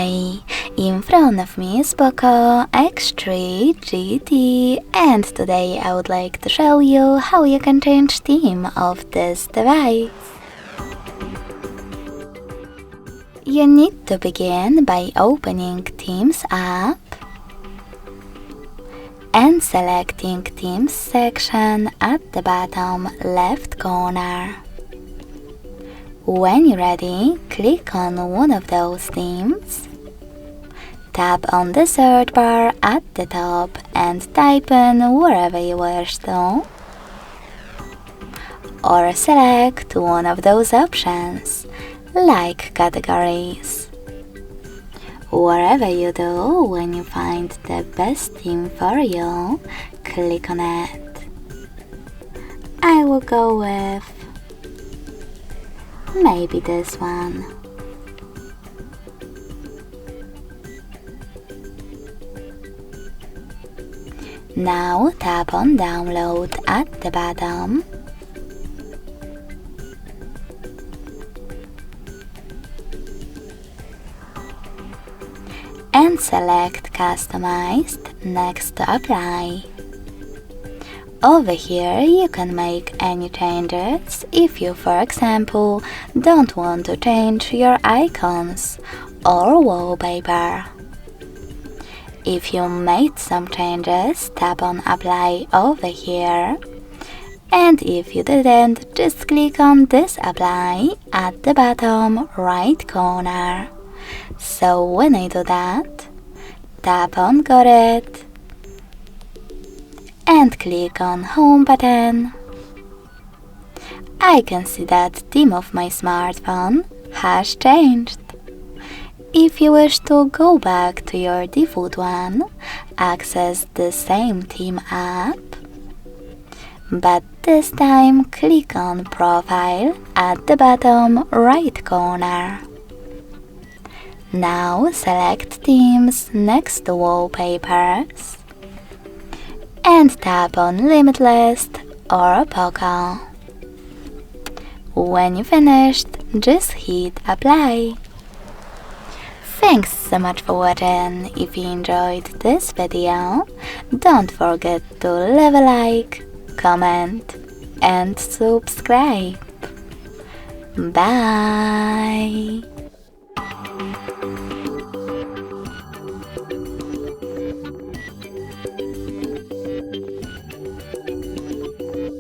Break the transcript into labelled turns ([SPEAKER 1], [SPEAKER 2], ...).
[SPEAKER 1] Hi! In front of me is POCO X3 GT, and today I would like to show you how you can change theme of this device. You need to begin by opening Themes app and selecting Themes section at the bottom left corner. When you're ready, click on one of those themes. Tap on the search bar at the top and type in wherever you wish to. Or select one of those options, like categories. Whatever you do, when you find the best theme for you, click on it. I will go with maybe this one. Now tap on download at the bottom. And select customized next to apply. Over here you can make any changes if you, for example, don't want to change your icons or wallpaper. If you made some changes, tap on apply over here. And if you didn't, just click on this apply at the bottom right corner. So when I do that, tap on got it and click on home button. I can see that theme of my smartphone has changed. If you wish to go back to your default one, access the same theme app, but this time click on Profile at the bottom right corner. Now select Themes next to Wallpapers and tap on Limit List or POCO. When you finished, just hit Apply. Thanks so much for watching. If you enjoyed this video, don't forget to leave a like, comment and subscribe. Bye!